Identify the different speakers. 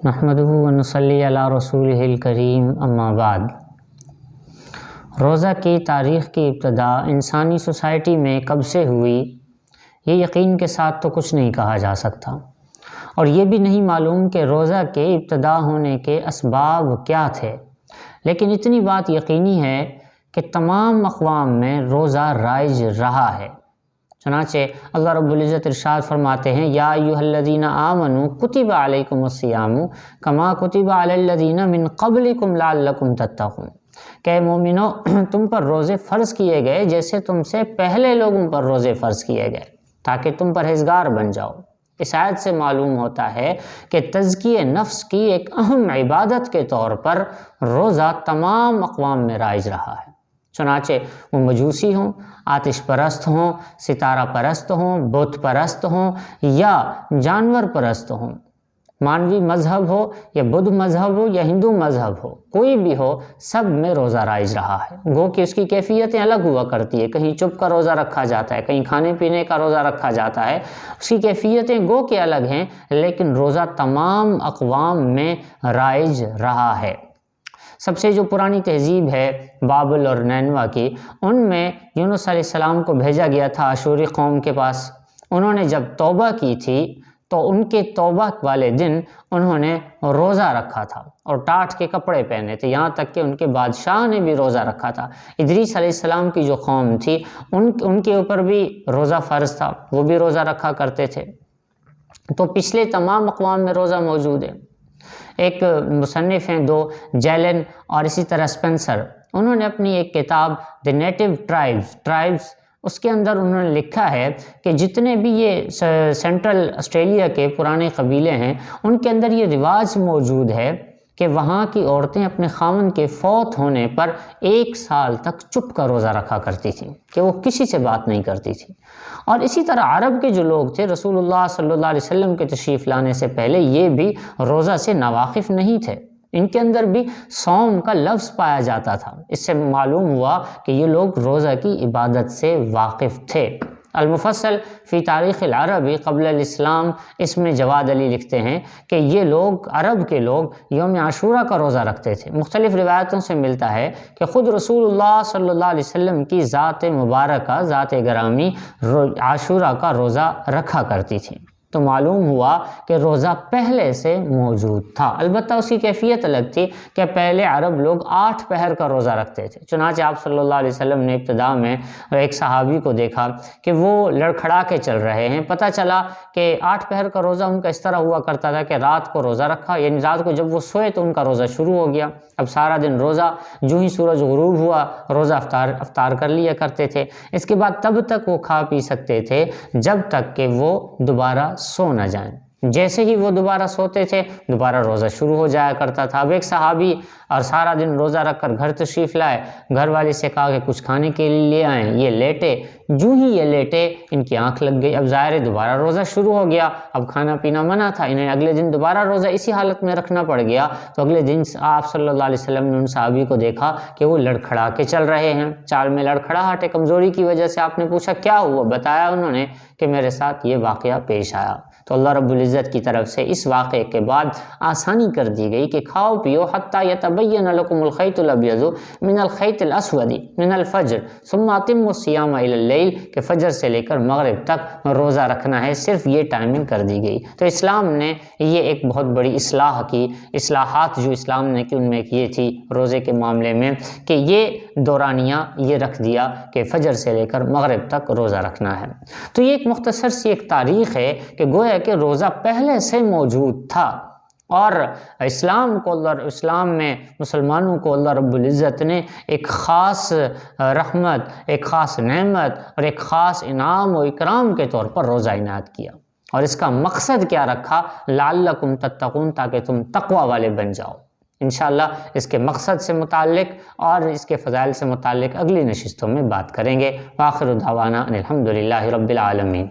Speaker 1: نحمدہ و نصلی علی رسولہ الکریم اما بعد۔ روزہ کی تاریخ کی ابتدا انسانی سوسائٹی میں کب سے ہوئی، یہ یقین کے ساتھ تو کچھ نہیں کہا جا سکتا، اور یہ بھی نہیں معلوم کہ روزہ کے ابتدا ہونے کے اسباب کیا تھے، لیکن اتنی بات یقینی ہے کہ تمام اقوام میں روزہ رائج رہا ہے۔ چنانچہ اللہ رب العزت ارشاد فرماتے ہیں، یا ایھا الذین آمنوا کتب علیکم الصیام کما کتب علی الذین من قبلکم لعلکم تتقون، کہ مومنو تم پر روزے فرض کیے گئے جیسے تم سے پہلے لوگوں پر روزے فرض کیے گئے تاکہ تم پرہیزگار بن جاؤ۔ اس آیت سے معلوم ہوتا ہے کہ تزکیہ نفس کی ایک اہم عبادت کے طور پر روزہ تمام اقوام میں رائج رہا ہے، چنانچہ وہ مجوسی ہوں، آتش پرست ہوں، ستارہ پرست ہوں، بت پرست ہوں یا جانور پرست ہوں، مانوی مذہب ہو یا بدھ مذہب ہو یا ہندو مذہب ہو، کوئی بھی ہو، سب میں روزہ رائج رہا ہے۔ گو کہ اس کی کیفیتیں الگ ہوا کرتی ہے، کہیں چپ کا روزہ رکھا جاتا ہے، کہیں کھانے پینے کا روزہ رکھا جاتا ہے، اس کی کیفیتیں گو کہ الگ ہیں، لیکن روزہ تمام اقوام میں رائج رہا ہے۔ سب سے جو پرانی تہذیب ہے بابل اور نینوا کی، ان میں یونس علیہ السلام کو بھیجا گیا تھا اشوری قوم کے پاس۔ انہوں نے جب توبہ کی تھی تو ان کے توبہ والے دن انہوں نے روزہ رکھا تھا اور ٹاٹ کے کپڑے پہنے تھے، یہاں تک کہ ان کے بادشاہ نے بھی روزہ رکھا تھا۔ ادریس علیہ السلام کی جو قوم تھی ان کے اوپر بھی روزہ فرض تھا، وہ بھی روزہ رکھا کرتے تھے۔ تو پچھلے تمام اقوام میں روزہ موجود ہے۔ ایک مصنف ہیں دو، جیلن اور اسی طرح اسپینسر، انہوں نے اپنی ایک کتاب دی نیٹو ٹرائبس، اس کے اندر انہوں نے لکھا ہے کہ جتنے بھی یہ سینٹرل آسٹریلیا کے پرانے قبیلے ہیں، ان کے اندر یہ رواج موجود ہے کہ وہاں کی عورتیں اپنے خاوند کے فوت ہونے پر 1 سال تک چپ کا روزہ رکھا کرتی تھیں، کہ وہ کسی سے بات نہیں کرتی تھی۔ اور اسی طرح عرب کے جو لوگ تھے، رسول اللہ صلی اللہ علیہ وسلم کے تشریف لانے سے پہلے یہ بھی روزہ سے ناواقف نہیں تھے، ان کے اندر بھی صوم کا لفظ پایا جاتا تھا۔ اس سے معلوم ہوا کہ یہ لوگ روزہ کی عبادت سے واقف تھے۔ المفصل فی تاریخ العرب قبل الاسلام، اس میں جواد علی لکھتے ہیں کہ یہ لوگ، عرب کے لوگ یوم عاشورہ کا روزہ رکھتے تھے۔ مختلف روایتوں سے ملتا ہے کہ خود رسول اللہ صلی اللہ علیہ وسلم کی ذات مبارکہ، ذات گرامی عاشورہ کا روزہ رکھا کرتی تھی۔ تو معلوم ہوا کہ روزہ پہلے سے موجود تھا، البتہ اس کی کیفیت الگ تھی کہ پہلے عرب لوگ 8 پہر کا روزہ رکھتے تھے۔ چنانچہ آپ صلی اللہ علیہ وسلم نے ابتدا میں ایک صحابی کو دیکھا کہ وہ لڑکھڑا کے چل رہے ہیں، پتہ چلا کہ 8 پہر کا روزہ ان کا اس طرح ہوا کرتا تھا کہ رات کو روزہ رکھا، یعنی رات کو جب وہ سوئے تو ان کا روزہ شروع ہو گیا، اب سارا دن روزہ، جو ہی سورج غروب ہوا روزہ افطار کر لیا کرتے تھے۔ اس کے بعد تب تک وہ کھا پی سکتے تھے جب تک کہ وہ دوبارہ سو نہ جائیں، جیسے ہی وہ دوبارہ سوتے تھے دوبارہ روزہ شروع ہو جایا کرتا تھا۔ اب ایک صحابی اور سارا دن روزہ رکھ کر گھر تشریف لائے، گھر والے سے کہا کہ کچھ کھانے کے لیے لے آئیں، یہ لیٹے، جو ہی یہ لیٹے ان کی آنکھ لگ گئی، اب ظاہر ہے دوبارہ روزہ شروع ہو گیا، اب کھانا پینا منع تھا، انہیں اگلے دن دوبارہ روزہ اسی حالت میں رکھنا پڑ گیا۔ تو اگلے دن آپ صلی اللہ علیہ وسلم نے ان صحابی کو دیکھا کہ وہ لڑکھڑا کے چل رہے ہیں، چال میں لڑکھڑاہٹ ہے، کمزوری کی وجہ سے۔ آپ نے پوچھا کیا ہوا؟ بتایا انہوں نے کہ میرے ساتھ یہ واقعہ پیش آیا۔ تو اللہ رب العزت کی طرف سے اس واقعے کے بعد آسانی کر دی گئی کہ کھاؤ پیو حتی یتبین لکم الخیط الابیض من الخیط الاسود من الفجر ثم اتموا الصیام الی اللیل، کہ فجر سے لے کر مغرب تک روزہ رکھنا ہے، صرف یہ ٹائمنگ کر دی گئی۔ تو اسلام نے یہ ایک بہت بڑی اصلاح کی، اصلاحات جو اسلام نے کی ان میں یہ تھی روزے کے معاملے میں کہ یہ دورانیہ یہ رکھ دیا کہ فجر سے لے کر مغرب تک روزہ رکھنا ہے۔ تو یہ ایک مختصر سی ایک تاریخ ہے کہ گویا کہ روزہ پہلے سے موجود تھا، اور اسلام میں مسلمانوں کو اللہ رب العزت نے ایک خاص رحمت، ایک خاص نعمت اور ایک خاص انعام و اکرام کے طور پر روزہ عنایت کیا، اور اس کا مقصد کیا رکھا؟ لعلکم تتقون، تاکہ تم تقوی والے بن جاؤ۔ انشاءاللہ اس کے مقصد سے متعلق اور اس کے فضائل سے متعلق اگلی نشستوں میں بات کریں گے۔ وآخر دعوانا ان الحمدللہ رب العالمین۔